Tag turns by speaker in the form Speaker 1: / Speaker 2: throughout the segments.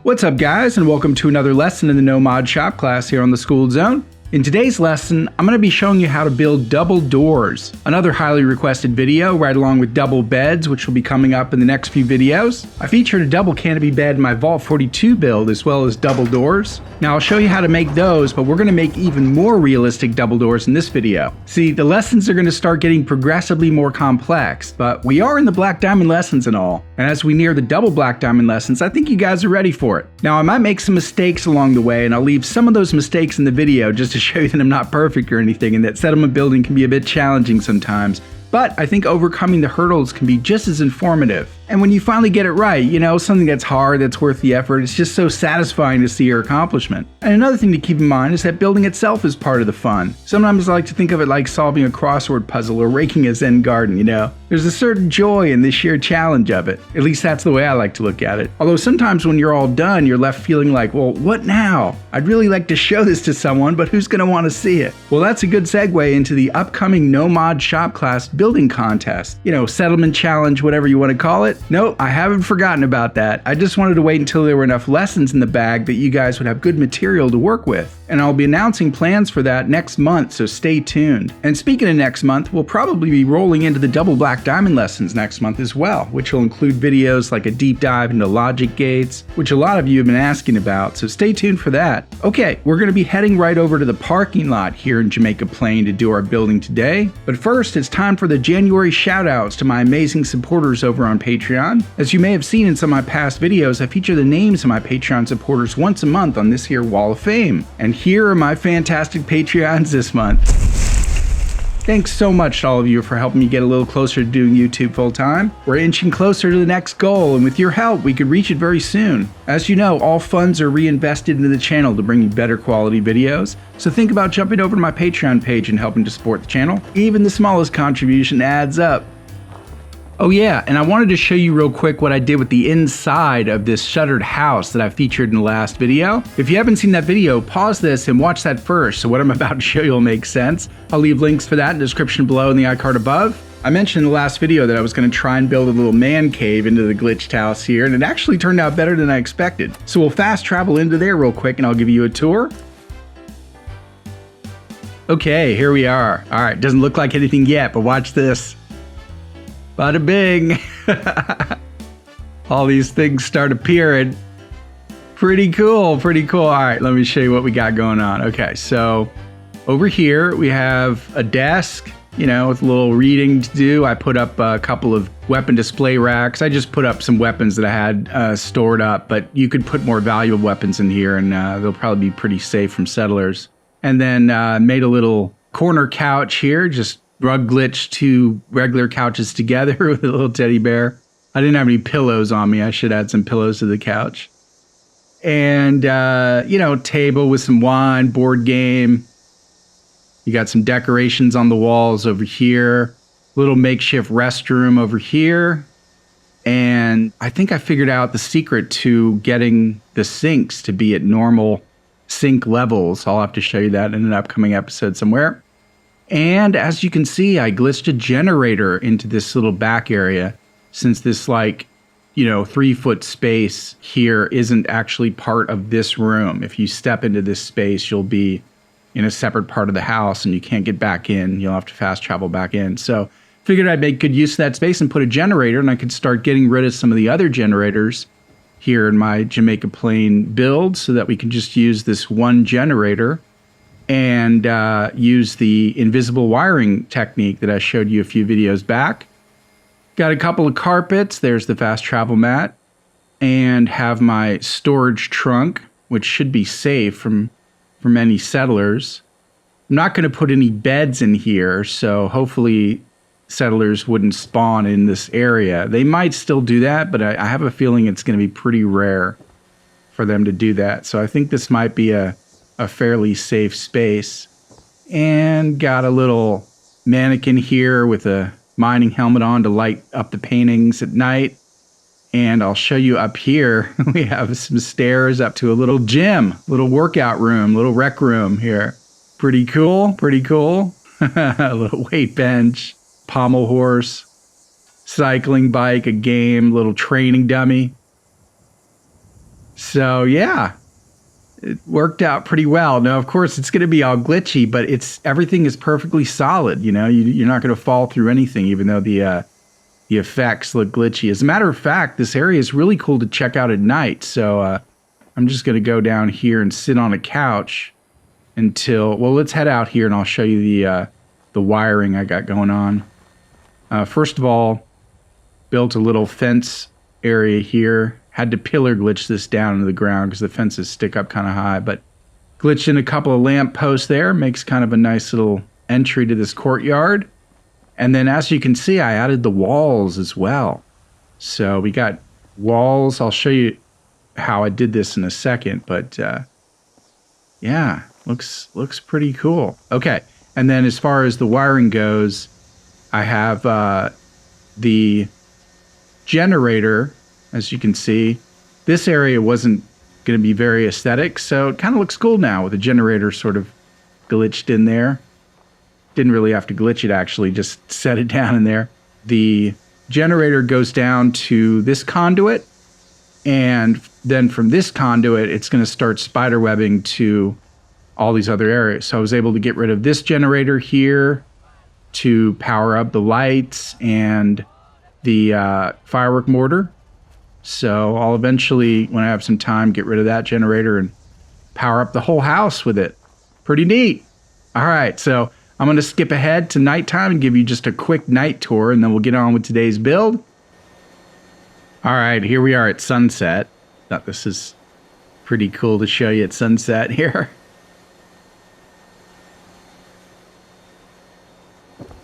Speaker 1: What's up guys, and welcome to another lesson in the No Mod Shop class here on the Skooled Zone. In today's lesson, I'm going to be showing you how to build double doors, another highly requested video right along with double beds, which will be coming up in the next few videos. I featured a double canopy bed in my Vault 42 build as well as double doors. Now I'll show you how to make those, but we're going to make even more realistic double doors in this video. See, the lessons are going to start getting progressively more complex, but we are in the black diamond lessons and all, and as we near the double black diamond lessons, I think you guys are ready for it. Now I might make some mistakes along the way, and I'll leave some of those mistakes in the video just to show you that I'm not perfect or anything, and that settlement building can be a bit challenging sometimes. But I think overcoming the hurdles can be just as informative. And when you finally get it right, you know, something that's hard, that's worth the effort, it's just so satisfying to see your accomplishment. And another thing to keep in mind is that building itself is part of the fun. Sometimes I like to think of it like solving a crossword puzzle or raking a Zen garden, you know? There's a certain joy in the sheer challenge of it. At least that's the way I like to look at it. Although sometimes when you're all done, you're left feeling like, well, what now? I'd really like to show this to someone, but who's gonna want to see it? Well, that's a good segue into the upcoming No Mod Shop class building contest. You know, settlement challenge, whatever you want to call it. Nope, I haven't forgotten about that. I just wanted to wait until there were enough lessons in the bag that you guys would have good material to work with. And I'll be announcing plans for that next month, so stay tuned. And speaking of next month, we'll probably be rolling into the double black diamond lessons next month as well, which will include videos like a deep dive into logic gates, which a lot of you have been asking about, so stay tuned for that. Okay, we're going to be heading right over to the parking lot here in Jamaica Plain to do our building today. But first, it's time for the January shoutouts to my amazing supporters over on Patreon. As you may have seen in some of my past videos, I feature the names of my Patreon supporters once a month on this here Wall of Fame. And here are my fantastic Patreons this month. Thanks so much to all of you for helping me get a little closer to doing YouTube full time. We're inching closer to the next goal, and with your help, we could reach it very soon. As you know, all funds are reinvested into the channel to bring you better quality videos, so think about jumping over to my Patreon page and helping to support the channel. Even the smallest contribution adds up. Oh yeah, and I wanted to show you real quick what I did with the inside of this shuttered house that I featured in the last video. If you haven't seen that video, pause this and watch that first, so what I'm about to show you will make sense. I'll leave links for that in the description below and the iCard above. I mentioned in the last video that I was going to try and build a little man cave into the glitched house here, and it actually turned out better than I expected. So we'll fast travel into there real quick and I'll give you a tour. Okay, here we are. All right, doesn't look like anything yet, but watch this. Bada bing. All these things start appearing. Pretty cool, pretty cool. All right, let me show you what we got going on. Okay, so over here we have a desk, you know, with a little reading to do. I put up a couple of weapon display racks. I just put up some weapons that I had stored up, but you could put more valuable weapons in here and they'll probably be pretty safe from settlers. And then made a little corner couch here, just rug glitched two regular couches together with a little teddy bear. I didn't have any pillows on me. I should add some pillows to the couch. And, you know, table with some wine, board game. You got some decorations on the walls over here. Little makeshift restroom over here. And I think I figured out the secret to getting the sinks to be at normal sink levels. I'll have to show you that in an upcoming episode somewhere. And as you can see, I glitched a generator into this little back area, since this, like, you know, 3-foot space here isn't actually part of this room. If you step into this space, you'll be in a separate part of the house and you can't get back in. You'll have to fast travel back in. So figured I'd make good use of that space and put a generator, and I could start getting rid of some of the other generators here in my Jamaica Plain build so that we can just use this one generator and use the invisible wiring technique that I showed you a few videos back. Got a couple of carpets, there's the fast travel mat, and have my storage trunk, which should be safe from any settlers. I'm not going to put any beds in here, so hopefully settlers wouldn't spawn in this area. They might still do that, but I have a feeling it's going to be pretty rare for them to do that. So I think this might be a fairly safe space. And got a little mannequin here with a mining helmet on to light up the paintings at night. And I'll show you up here, we have some stairs up to a little gym, little workout room, little rec room here. Pretty cool, pretty cool. A little weight bench, pommel horse, cycling bike, a game, little training dummy. So yeah, it worked out pretty well. Now, of course, it's going to be all glitchy, but everything is perfectly solid. You know, you're not going to fall through anything, even though the effects look glitchy. As a matter of fact, this area is really cool to check out at night. So I'm just going to go down here and sit on a couch until, well, let's head out here and I'll show you the wiring I got going on. First of all, built a little fence area here. Had to pillar glitch this down into the ground because the fences stick up kind of high, but glitched in a couple of lamp posts there. Makes kind of a nice little entry to this courtyard. And then as you can see, I added the walls as well. So we got walls. I'll show you how I did this in a second, but yeah, looks pretty cool. Okay, and then as far as the wiring goes, I have the generator. As you can see, this area wasn't going to be very aesthetic, so it kind of looks cool now with the generator sort of glitched in there. Didn't really have to glitch it, actually, just set it down in there. The generator goes down to this conduit, and then from this conduit, it's going to start spiderwebbing to all these other areas. So I was able to get rid of this generator here to power up the lights and the firework mortar. So I'll eventually, when I have some time, get rid of that generator and power up the whole house with it. Pretty neat. All right, so I'm going to skip ahead to nighttime and give you just a quick night tour, and then we'll get on with today's build. All right, here we are at sunset. Thought this is pretty cool to show you at sunset here.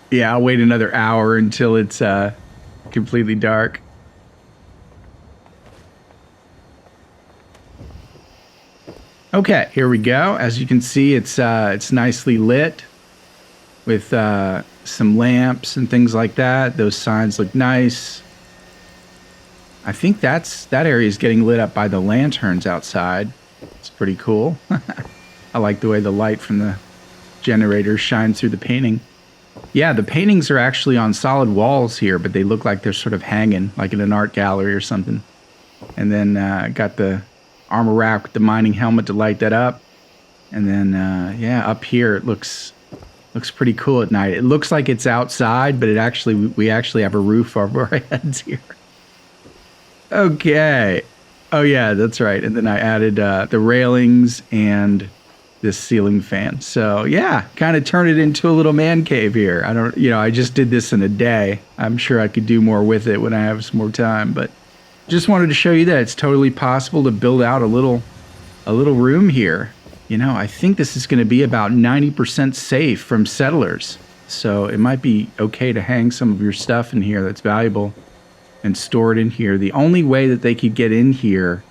Speaker 1: Yeah, I'll wait another hour until it's completely dark. Okay, here we go. As you can see, it's nicely lit with some lamps and things like that. Those signs look nice. I think that area is getting lit up by the lanterns outside. It's pretty cool. I like the way the light from the generator shines through the painting. Yeah, the paintings are actually on solid walls here, but they look like they're sort of hanging, like in an art gallery or something. And then got the armor rack with the mining helmet to light that up. And then, yeah, up here it looks pretty cool at night. It looks like it's outside, but we actually have a roof over our heads here. Okay. Oh, yeah, that's right. And then I added the railings and this ceiling fan. So, yeah, kind of turned it into a little man cave here. I just did this in a day. I'm sure I could do more with it when I have some more time, but just wanted to show you that it's totally possible to build out a little room here. You know, I think this is going to be about 90% safe from settlers. So it might be okay to hang some of your stuff in here that's valuable and store it in here. The only way that they could get in here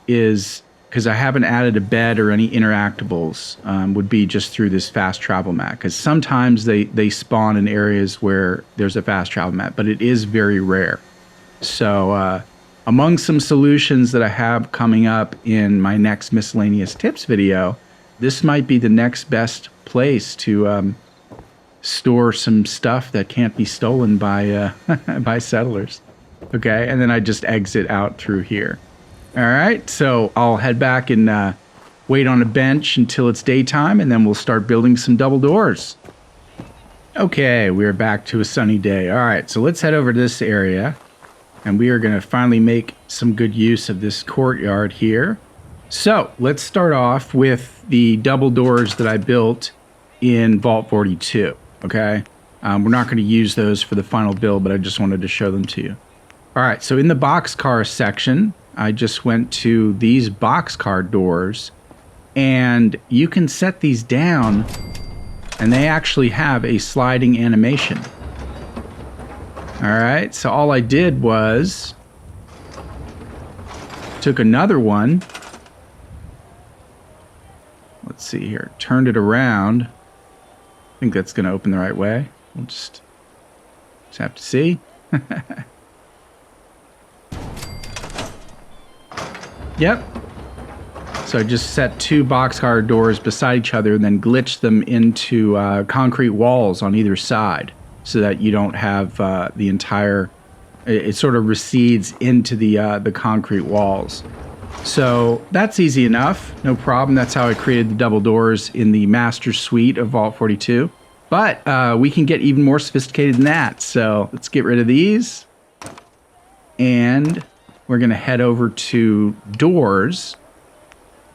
Speaker 1: is, because I haven't added a bed or any interactables, would be just through this fast travel mat. Because sometimes they spawn in areas where there's a fast travel mat, but it is very rare. So among some solutions that I have coming up in my next miscellaneous tips video, this might be the next best place to store some stuff that can't be stolen by by settlers. Okay, and then I just exit out through here. All right, so I'll head back and wait on a bench until it's daytime, and then we'll start building some double doors. Okay, we're back to a sunny day. All right, so let's head over to this area, and we are going to finally make some good use of this courtyard here. So let's start off with the double doors that I built in Vault 42, okay? We're not going to use those for the final build, but I just wanted to show them to you. All right, so in the boxcar section, I just went to these boxcar doors, and you can set these down, and they actually have a sliding animation. All right, so all I did was took another one. Let's see here, turned it around. I think that's going to open the right way. We'll just have to see. Yep. So I just set two boxcar doors beside each other and then glitched them into concrete walls on either side so that you don't have the entire... It sort of recedes into the concrete walls. So that's easy enough, no problem. That's how I created the double doors in the master suite of Vault 42. But we can get even more sophisticated than that. So let's get rid of these. And we're going to head over to doors.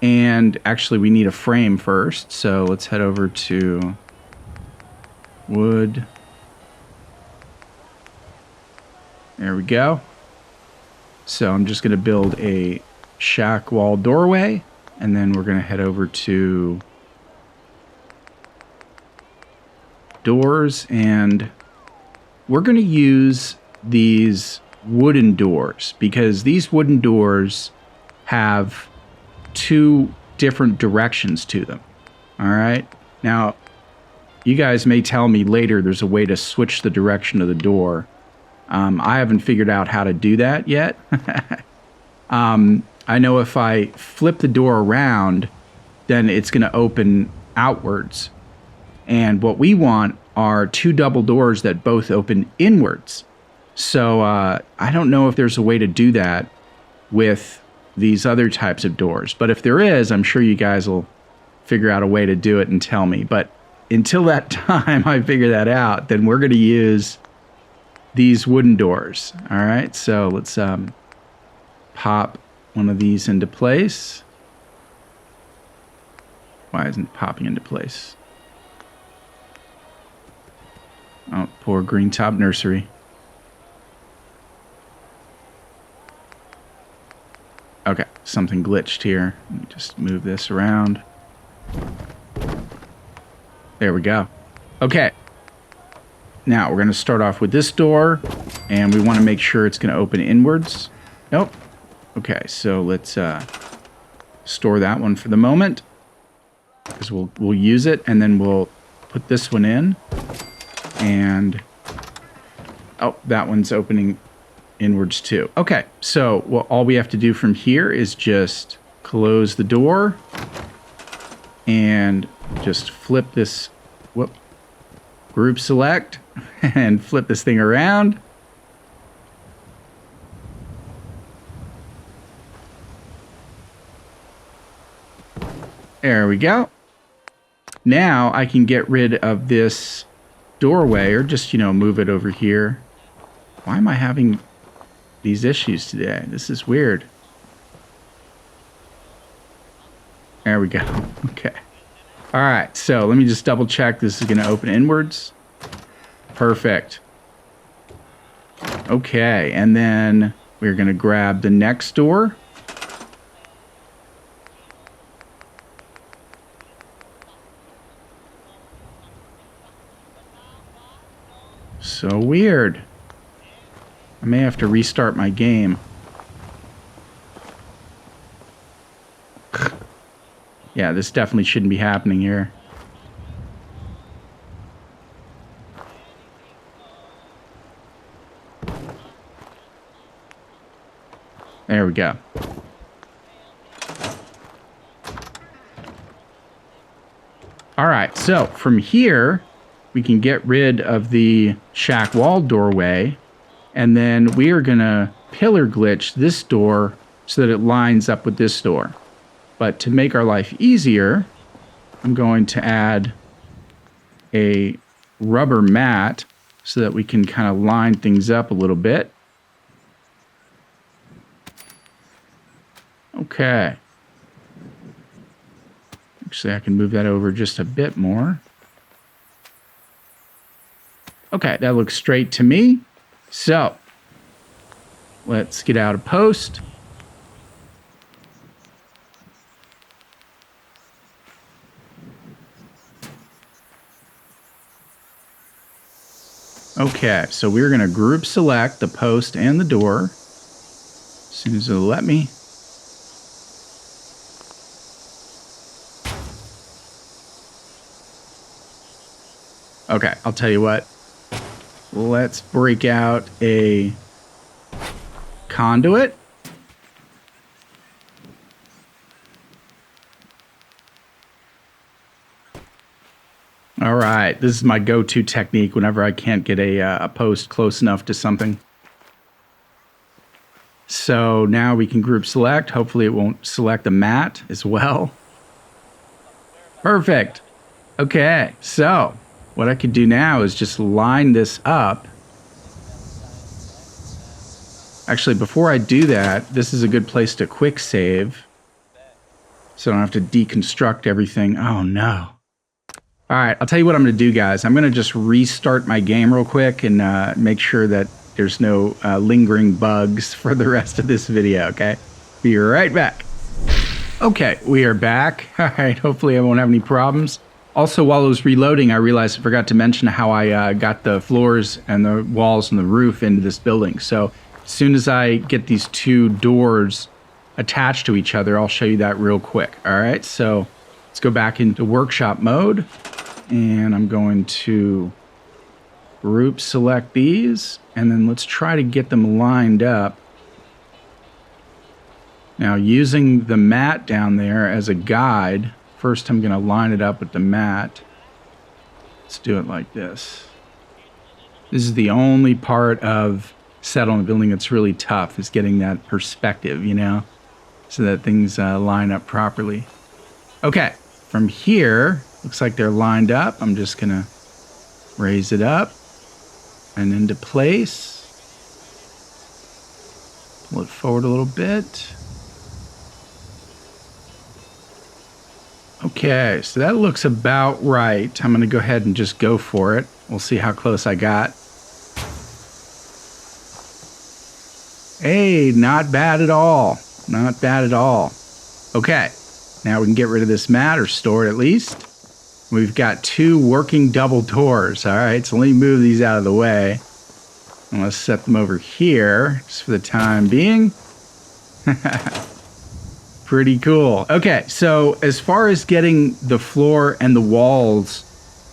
Speaker 1: And actually, we need a frame first. So let's head over to wood. There we go. So I'm just going to build a shack wall doorway. And then we're going to head over to doors. And we're going to use these wooden doors because these wooden doors have two different directions to them. All right. Now, you guys may tell me later there's a way to switch the direction of the door. I haven't figured out how to do that yet. I know if I flip the door around, then it's going to open outwards. And what we want are two double doors that both open inwards. So I don't know if there's a way to do that with these other types of doors. But if there is, I'm sure you guys will figure out a way to do it and tell me. But until that time I figure that out, then we're going to use these wooden doors. All right, so let's pop one of these into place. Why isn't it popping into place? Oh, poor Green Top Nursery. Okay, something glitched here. Let me just move this around. There we go. Okay. Now we're going to start off with this door, and we want to make sure it's going to open inwards. Nope. Okay, so let's store that one for the moment, because we'll use it, and then we'll put this one in, and oh, that one's opening inwards too. Okay, so all we have to do from here is just close the door and just flip this, group select and flip this thing around. There we go. Now I can get rid of this doorway, or just, move it over here. Why am I having these issues today? This is weird. There we go. Okay. All right, so let me just double check this is going to open inwards. Perfect. Okay, and then we're going to grab the next door. So weird. I may have to restart my game. Yeah, this definitely shouldn't be happening here. There we go. All right, so from here, we can get rid of the shack wall doorway, and then we are going to pillar glitch this door so that it lines up with this door. But to make our life easier, I'm going to add a rubber mat so that we can kind of line things up a little bit. Okay. Actually, I can move that over just a bit more. Okay, that looks straight to me. So, let's get out of post. Okay, so we're going to group select the post and the door as soon as it'll let me. Okay, I'll tell you what. Let's break out a conduit. All right, this is my go-to technique whenever I can't get a post close enough to something. So now we can group select. Hopefully it won't select the mat as well. Perfect. Okay, so what I could do now is just line this up. Actually, before I do that, this is a good place to quick save, so I don't have to deconstruct everything. Oh no. All right, I'll tell you what I'm gonna do, guys. I'm gonna just restart my game real quick and make sure that there's no lingering bugs for the rest of this video, okay? Be right back. Okay, we are back. All right, hopefully I won't have any problems. Also, while I was reloading, I realized I forgot to mention how I got the floors and the walls and the roof into this building. So as soon as I get these two doors attached to each other, I'll show you that real quick. All right, so let's go back into workshop mode, and I'm going to group select these, and then let's try to get them lined up. Now, using the mat down there as a guide, first I'm going to line it up with the mat. Let's do it like this. This is the only part of settling the building that's really tough, is getting that perspective, you know, so that things line up properly. Okay, from here, looks like they're lined up. I'm just going to raise it up and into place. Pull it forward a little bit. Okay, so that looks about right. I'm going to go ahead and just go for it. We'll see how close I got. Hey, not bad at all. Not bad at all. Okay, now we can get rid of this mat, or store it at least. We've got two working double doors. All right, so let me move these out of the way. And let's set them over here, just for the time being. Pretty cool. Okay, so as far as getting the floor and the walls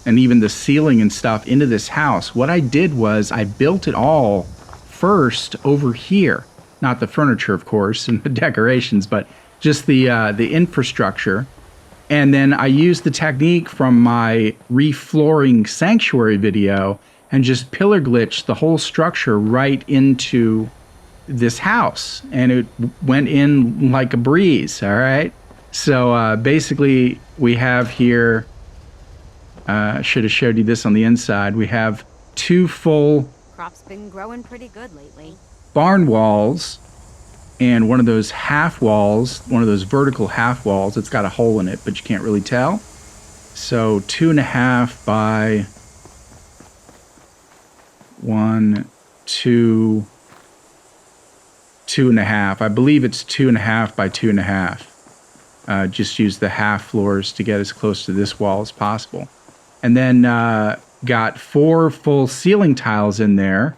Speaker 1: and even the ceiling and stuff into this house, what I did was I built it all first over here. Not the furniture, of course, and the decorations, but just the infrastructure. And then I used the technique from my reflooring sanctuary video and just pillar glitched the whole structure right into this house, and it went in like a breeze. All right, so basically we have here, should have showed you this on the inside, we have two full
Speaker 2: Crop's been growing pretty good lately.
Speaker 1: barn walls and one of those half walls, one of those vertical half walls. It's got a hole in it, but you can't really tell. So 2.5 by 1, 2, 2.5. I believe it's 2.5 by 2.5. Just use the half floors to get as close to this wall as possible. And then got 4 full ceiling tiles in there,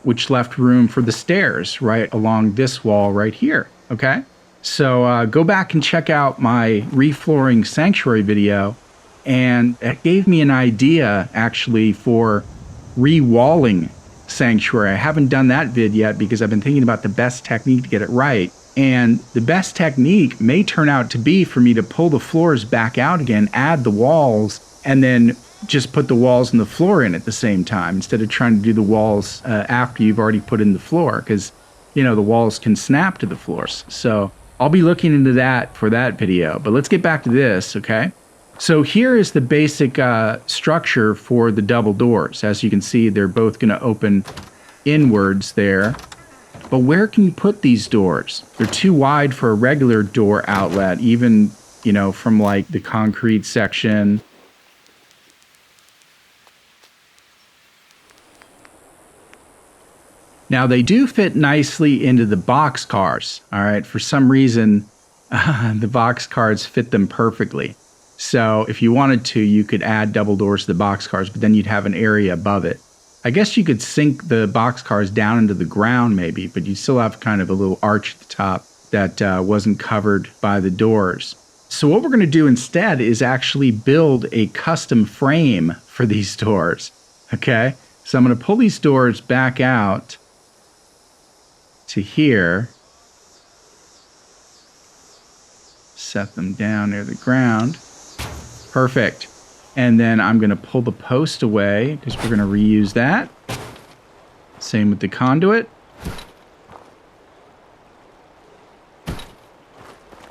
Speaker 1: which left room for the stairs right along this wall right here. Okay, so go back and check out my reflooring sanctuary video, and it gave me an idea actually for re-walling sanctuary. I haven't done that vid yet because I've been thinking about the best technique to get it right. And the best technique may turn out to be for me to pull the floors back out again, add the walls, and then just put the walls and the floor in at the same time instead of trying to do the walls after you've already put in the floor, because, you know, the walls can snap to the floors. So I'll be looking into that for that video. But let's get back to this, okay? So here is the basic structure for the double doors. As you can see, they're both going to open inwards there. But where can you put these doors? They're too wide for a regular door outlet, even, you know, from like the concrete section. Now, they do fit nicely into the box cars. All right, for some reason, the box cars fit them perfectly. So if you wanted to, you could add double doors to the box cars, but then you'd have an area above it. I guess you could sink the box cars down into the ground maybe, but you still have kind of a little arch at the top that wasn't covered by the doors. So what we're going to do instead is actually build a custom frame for these doors. Okay, so I'm going to pull these doors back out to here. Set them down near the ground. Perfect. And then I'm going to pull the post away because we're going to reuse that. Same with the conduit.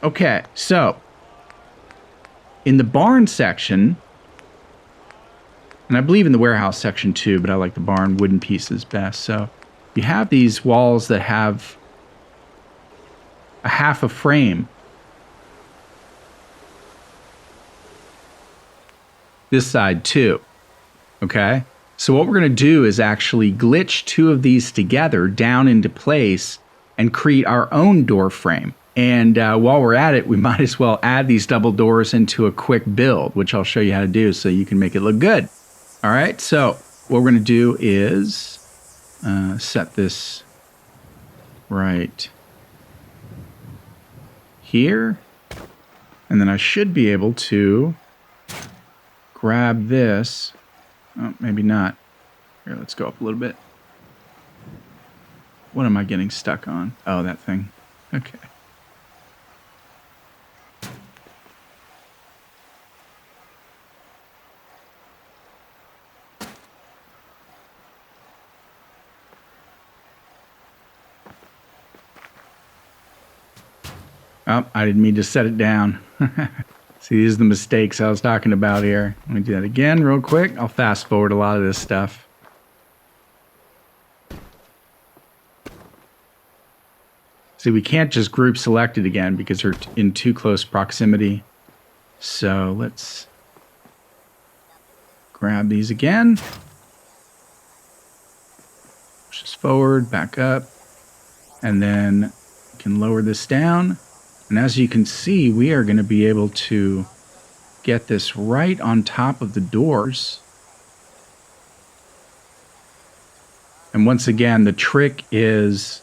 Speaker 1: Okay, so in the barn section, and I believe in the warehouse section too, but I like the barn wooden pieces best. So you have these walls that have a half a frame. This side too. Okay, so what we're going to do is actually glitch two of these together down into place and create our own door frame. And while we're at it, we might as well add these double doors into a quick build, which I'll show you how to do so you can make it look good. All right, so what we're going to do is set this right here. And then I should be able to grab this. Oh, maybe not. Here, let's go up a little bit. What am I getting stuck on? Oh, that thing. Okay. Oh, I didn't mean to set it down. See, these are the mistakes I was talking about here. Let me do that again real quick. I'll fast forward a lot of this stuff. See, we can't just group select it again because they're in too close proximity. So let's grab these again. Push this forward, back up, and then we can lower this down. And as you can see, we are going to be able to get this right on top of the doors. And once again, the trick is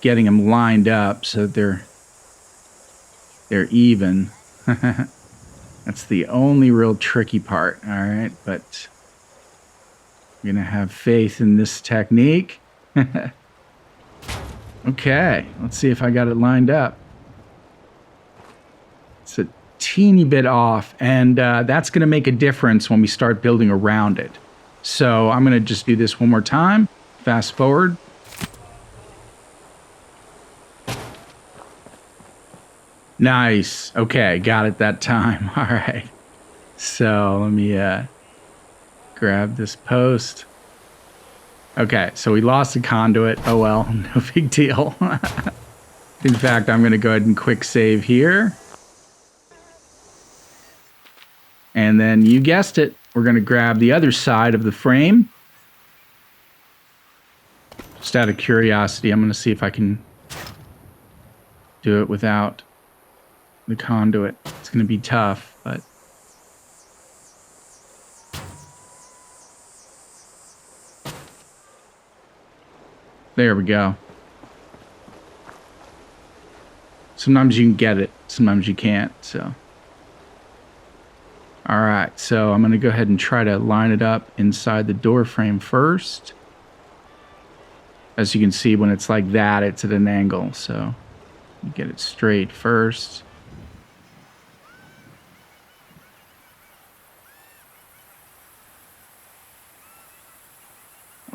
Speaker 1: getting them lined up so that they're even. That's the only real tricky part, all right? But I'm going to have faith in this technique. Okay, let's see if I got it lined up. It's a teeny bit off, and that's going to make a difference when we start building around it. So I'm going to just do this one more time. Fast forward. Nice. Okay, got it that time. All right. So let me grab this post. Okay, so we lost the conduit. Oh well, no big deal. In fact, I'm going to go ahead and quick save here. And then you guessed it, we're going to grab the other side of the frame. Just out of curiosity, I'm going to see if I can do it without the conduit. It's going to be tough, but there we go. Sometimes you can get it, sometimes you can't, so. All right, so I'm going to go ahead and try to line it up inside the door frame first. As you can see, when it's like that, it's at an angle, so you get it straight first.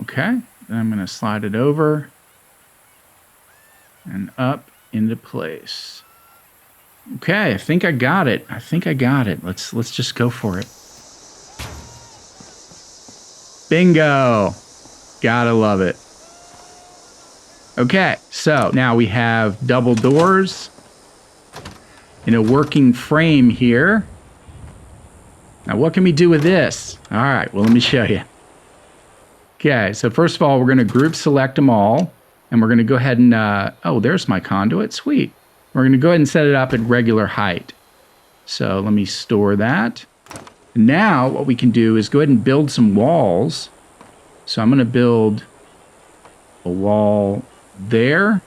Speaker 1: Okay, then I'm going to slide it over and up into place. Okay, I think I got it. Let's just go for it. Bingo! Gotta love it. Okay, so now we have double doors in a working frame here. Now what can we do with this? All right, well, let me show you. Okay, so first of all, we're going to group select them all, and we're going to go ahead and, oh, there's my conduit. Sweet. We're going to go ahead and set it up at regular height. So let me store that. Now what we can do is go ahead and build some walls. So I'm going to build a wall there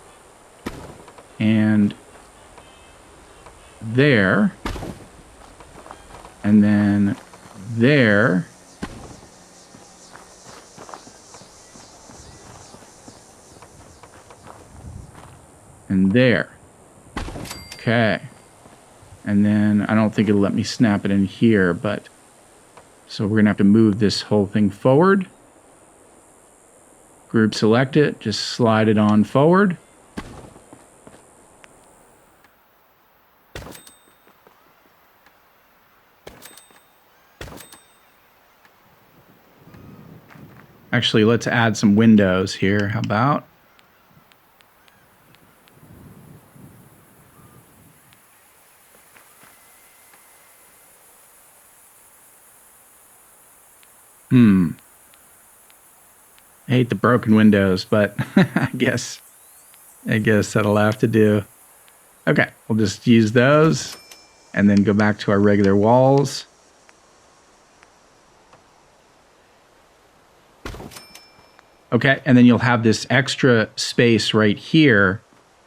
Speaker 1: and there and then there. And there. Okay. And then I don't think it'll let me snap it in here, but so we're going to have to move this whole thing forward. Group select it, just slide it on forward. Actually, let's add some windows here. How about? I hate the broken windows, but I guess that'll have to do. Okay, we'll just use those and then go back to our regular walls. Okay, and then you'll have this extra space right here,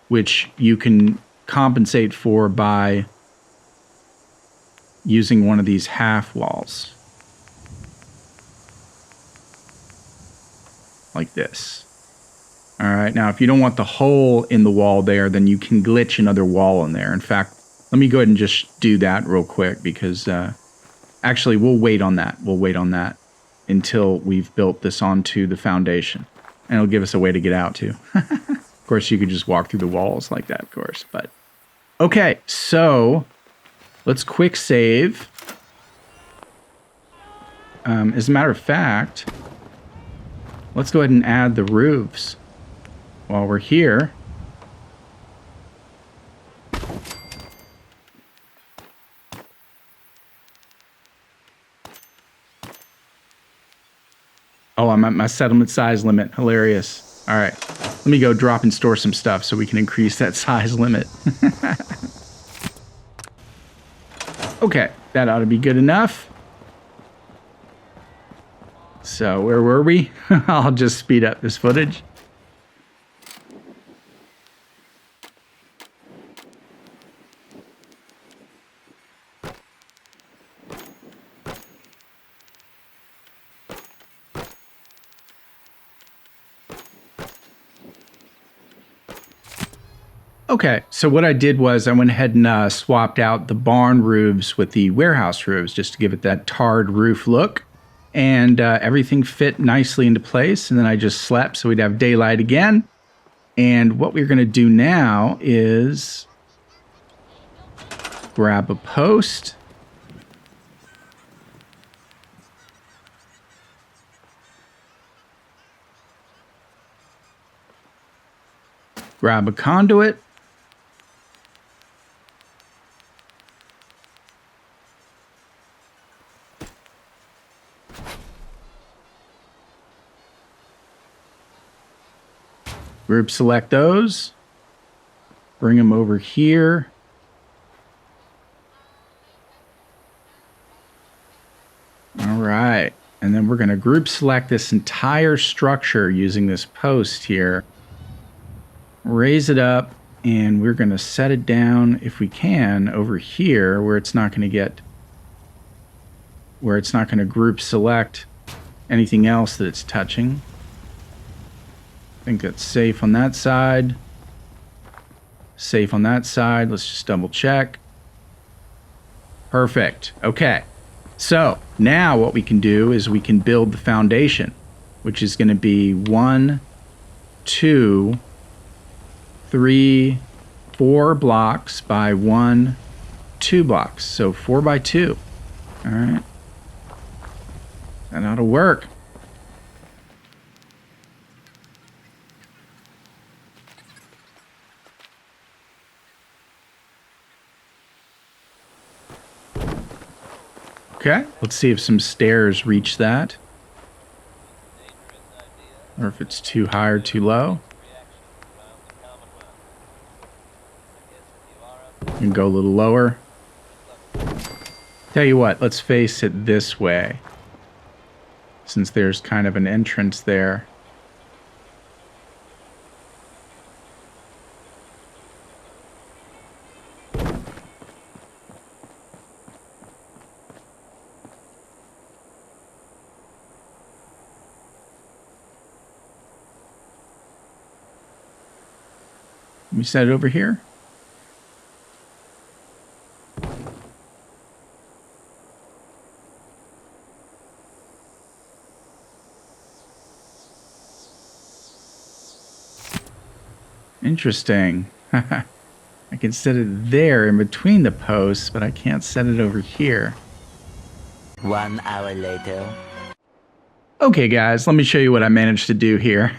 Speaker 1: which you can compensate for by using one of these half walls. Like this. All right, now if you don't want the hole in the wall there, then you can glitch another wall in there. In fact, let me go ahead and just do that real quick because actually we'll wait on that. We'll wait on that until we've built this onto the foundation. And it'll give us a way to get out too. Of course, you could just walk through the walls like that, of course. But okay, so let's quick save. As a matter of fact, let's go ahead and add the roofs while we're here. Oh, I'm at my settlement size limit. Hilarious. All right, let me go drop and store some stuff so we can increase that size limit. Okay, that ought to be good enough. So where were we? I'll just speed up this footage. Okay, so what I did was I went ahead and swapped out the barn roofs with the warehouse roofs just to give it that tarred roof look. And everything fit nicely into place. And then I just slept so we'd have daylight again. And what we're going to do now is grab a post. Grab a conduit. Group select those, bring them over here. All right, and then we're going to group select this entire structure using this post here. Raise it up, and we're going to set it down, if we can, over here where it's not going to group select anything else that it's touching. I think that's safe on that side. Safe on that side. Let's just double check. Perfect. Okay. So now what we can do is we can build the foundation, which is going to be 1, 2, 3, 4 blocks by 1, 2 blocks. So 4 by 2. All right. That ought to work. Okay, let's see if some stairs reach that. Or if it's too high or too low. And go a little lower. Tell you what, let's face it this way. Since there's kind of an entrance there. Let me set it over here. Interesting. I can set it there in between the posts, but I can't set it over here.
Speaker 3: 1 hour later.
Speaker 1: Okay guys, let me show you what I managed to do here.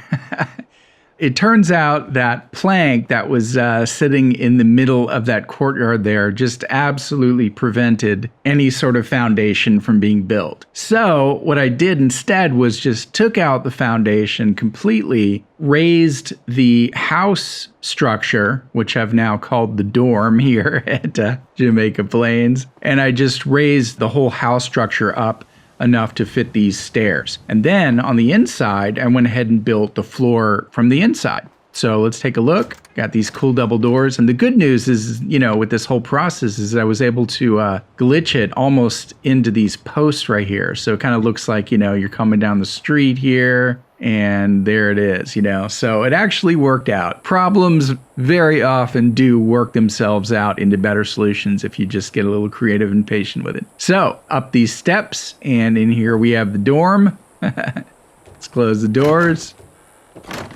Speaker 1: It turns out that plank that was sitting in the middle of that courtyard there just absolutely prevented any sort of foundation from being built. So what I did instead was just took out the foundation completely, raised the house structure, which I've now called the dorm here at Jamaica Plains, and I just raised the whole house structure up enough to fit these stairs. And then on the inside, I went ahead and built the floor from the inside. So let's take a look. Got these cool double doors. And the good news is, with this whole process is I was able to glitch it almost into these posts right here. So it kind of looks like, you're coming down the street here and there it is, So it actually worked out. Problems very often do work themselves out into better solutions if you just get a little creative and patient with it. So up these steps, and in here we have the dorm. Let's close the doors.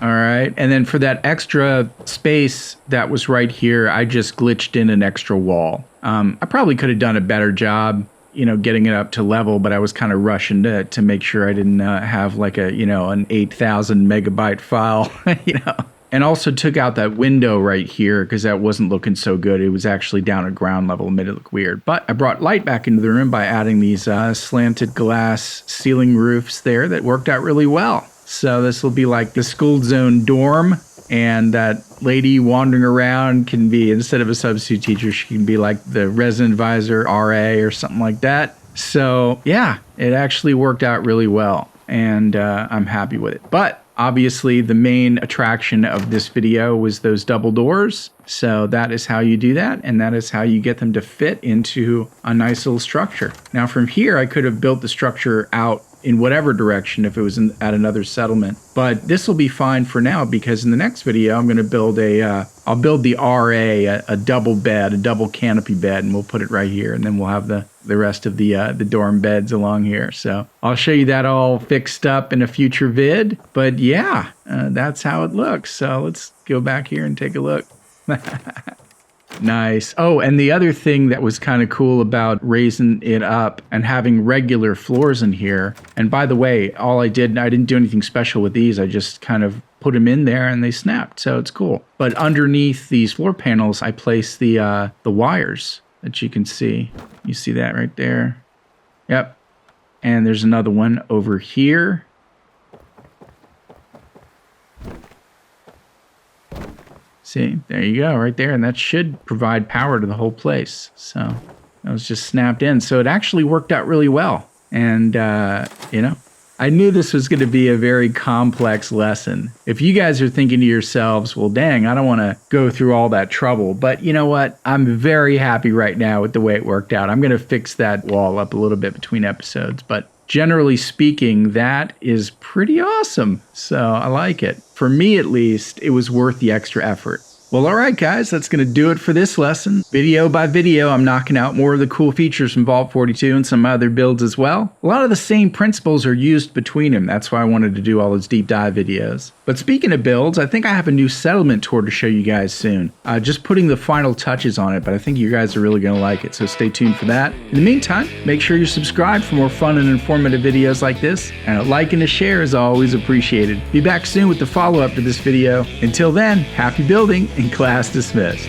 Speaker 1: All right, and then for that extra space that was right here, I just glitched in an extra wall. I probably could have done a better job, getting it up to level, but I was kind of rushing to make sure I didn't have like an 8,000 megabyte file, And also took out that window right here because that wasn't looking so good. It was actually down at ground level and made it look weird. But I brought light back into the room by adding these slanted glass ceiling roofs there that worked out really well. So this will be like the Skooled zone dorm, and that lady wandering around can be, instead of a substitute teacher, she can be like the resident advisor, RA, or something like that. So yeah, it actually worked out really well, and I'm happy with it. But obviously the main attraction of this video was those double doors. So that is how you do that, and that is how you get them to fit into a nice little structure. Now from here, I could have built the structure out in whatever direction if it was at another settlement. But this will be fine for now because in the next video, I'm going to build I'll build the RA, a double bed, a double canopy bed, and we'll put it right here. And then we'll have the rest of the dorm beds along here. So I'll show you that all fixed up in a future vid. But yeah, that's how it looks. So let's go back here and take a look. Nice. Oh, and the other thing that was kind of cool about raising it up and having regular floors in here, and by the way, I didn't do anything special with these. I just kind of put them in there and they snapped, so it's cool. But underneath these floor panels, I placed the wires that you can see. You see that right there? Yep. And there's another one over here. See, there you go, right there. And that should provide power to the whole place. So that was just snapped in. So it actually worked out really well. And, I knew this was going to be a very complex lesson. If you guys are thinking to yourselves, well, dang, I don't want to go through all that trouble. But you know what? I'm very happy right now with the way it worked out. I'm going to fix that wall up a little bit between episodes. But generally speaking, that is pretty awesome. So I like it. For me, at least, it was worth the extra effort. Well, all right, guys, that's going to do it for this lesson. Video by video, I'm knocking out more of the cool features from Vault 42 and some other builds as well. A lot of the same principles are used between them. That's why I wanted to do all those deep dive videos. But speaking of builds, I think I have a new settlement tour to show you guys soon. Just putting the final touches on it, but I think you guys are really going to like it, so stay tuned for that. In the meantime, make sure you're subscribed for more fun and informative videos like this, and a like and a share is always appreciated. Be back soon with the follow-up to this video. Until then, happy building and class dismissed.